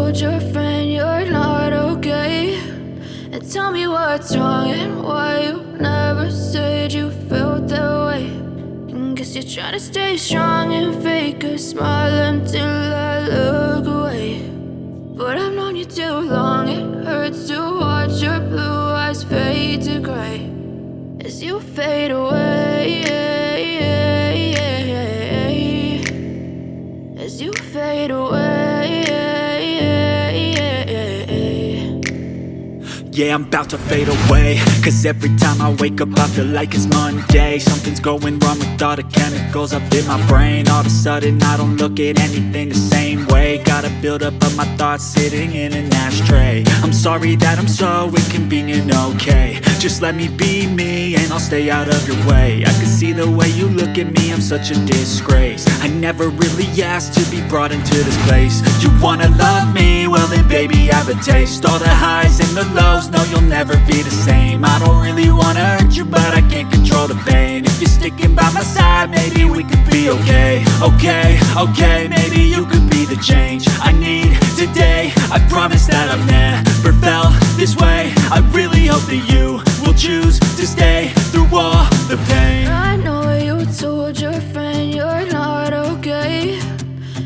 told your friend you're not okay? And tell me what's wrong and why you never said you felt that way. And guess you're trying to stay strong and fake a smile until I look away. But I've known you too long, it hurts to watch your blue eyes fade to gray as you fade away, as you fade away. Yeah, I'm about to fade away, cause every time I wake up I feel like it's Monday. Something's going wrong with all the chemicals up in my brain. All of a sudden I don't look at anything the same way. Got a build up of my thoughts sitting in an ashtray. I'm sorry that I'm so inconvenient, okay? Just let me be me and I'll stay out of your way. I can see the way you look at me, I'm such a disgrace. I never really asked to be brought into this place. You wanna love me? Well then baby, have a taste. All the highs and the lows, no, you'll never be the same. I don't really wanna hurt you, but I can't control the pain. If you're sticking by my side, maybe we could be okay. Okay, maybe you could be the change I need today. I promise that I've never felt this way. I really hope that you will choose to stay through all the pain. I know you told your friend you're not okay.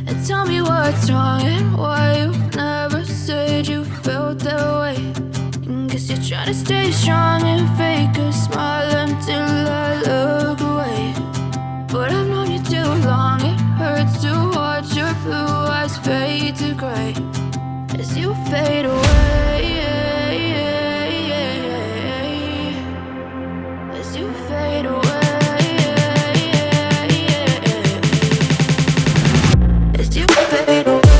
And tell me what's wrong and why you never said you felt that way. Guess you're trying to stay strong and fake a smile until I look away. But I've known you too long, it hurts to watch your blue eyes fade to gray as you fade away, as you fade away, as you fade away.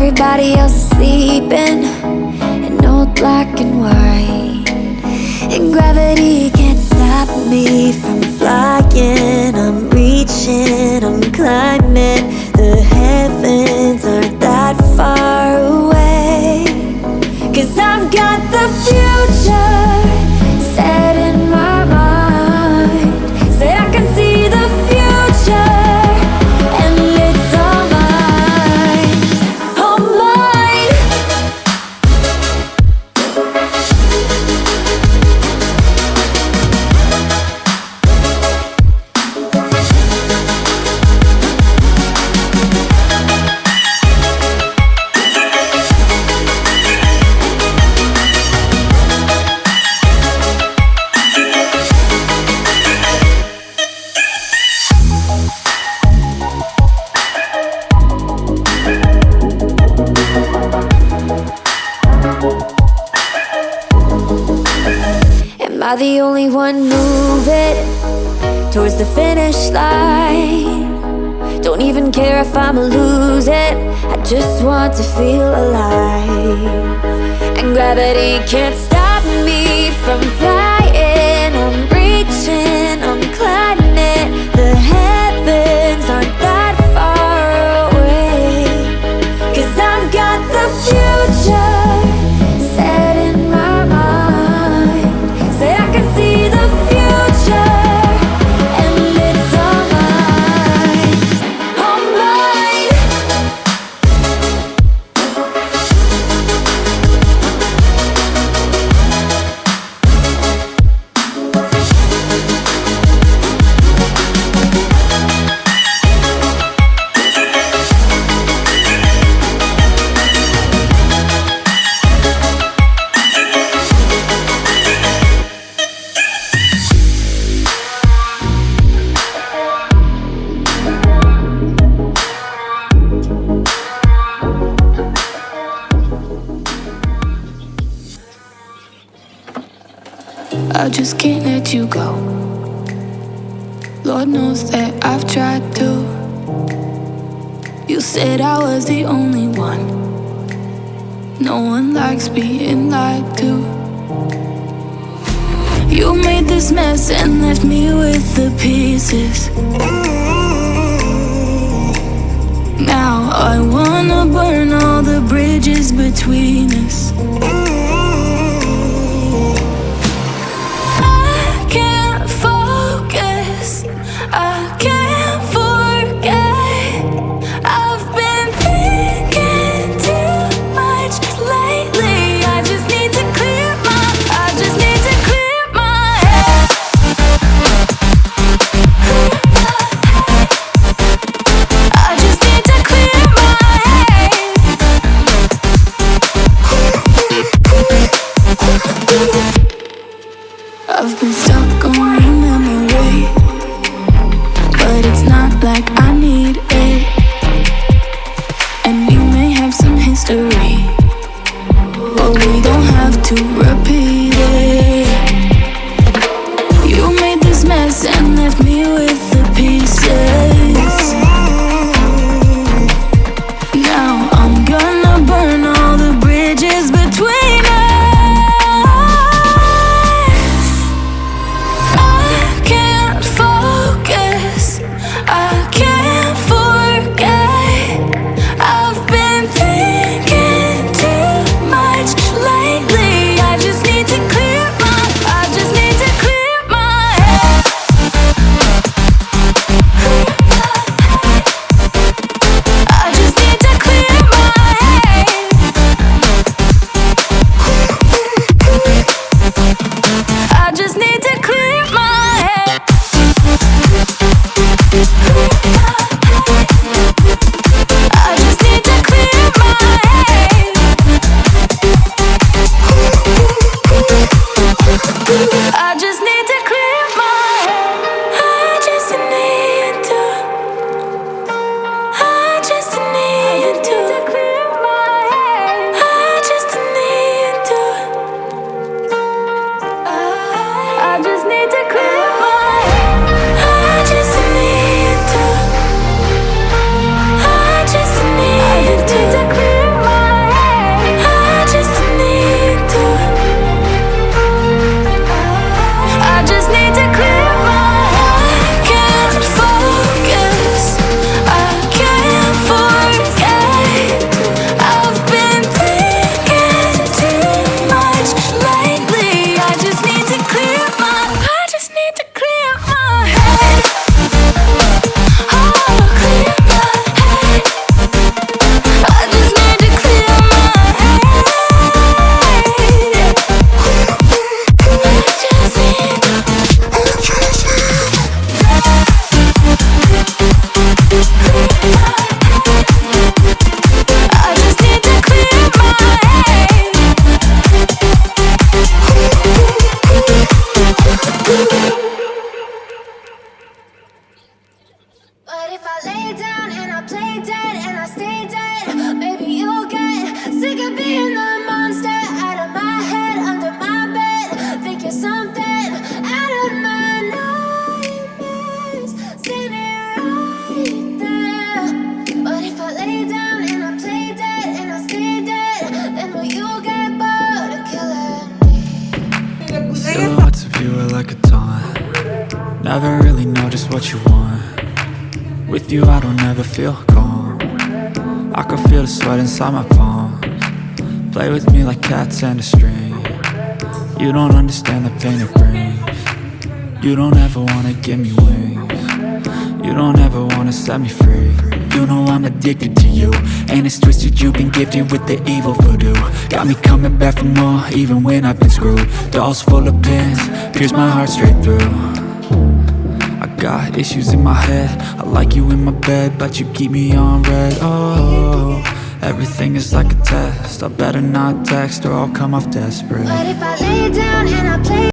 Everybody else is sleeping in old black and white, and gravity can't stop me from flying. I'm reaching, I'm climbing. The heavens aren't that far away, 'cause I've got the future set in my mind. Said I can see the future, and it's all are the only one moving towards the finish line. Don't even care if I'ma lose it, I just want to feel alive. And gravity can't stop me from flying. I'm reaching, I'm climbing. The heavens aren't that far away. 'Cause I've got the future set in my mind. Say I can see the future, and it's all mine, all mine. I just can't let you go. Lord knows that I've tried to. You said I was the only one. No one likes being lied to. You made this mess and left me with the pieces. Now I wanna burn all the bridges between us. I can't forget. I've been thinking too much lately. I just need to clear my head. I just need to clear my head. I've been stuck on your memory, but it's not like I need it. And we may have some history, but we don't have to repeat it. You made this mess and left me with the pieces. Now I'm gonna burn all the bridges between us. I can't focus, I can't forget. I've been thinking too much lately. I just need to clear my head. I just need to clear my head. I just need to clear my head. I just need to clear my head. I just need to clear my head. I just need to. I just need to clear my head. I just need to. I just need to clear my head. I just need to. I just need to clear my head. I just need to. I just need to clear my head. I can't focus, I can't forget. I've been thinking too much lately. I just need to clear my head. Oh, clear my head. I just need to clear my head. I just need to clear my head. But if I lay down and I play dead and I stay dead, maybe you'll get sick of being the monster out of my head, under my bed. Think you're something, what you want. With you I don't ever feel calm. I can feel the sweat inside my palms. Play with me like cats and a string. You don't understand the pain it brings. You don't ever wanna give me wings. You don't ever wanna set me free. You know I'm addicted to you, and it's twisted, you've been gifted with the evil voodoo. Got me coming back for more, even when I've been screwed. Dolls full of pins, pierce my heart straight through. I got issues in my head, I like you in my bed, but you keep me on red. Oh, everything is like a test, I better not text or I'll come off desperate. But if I lay down and I play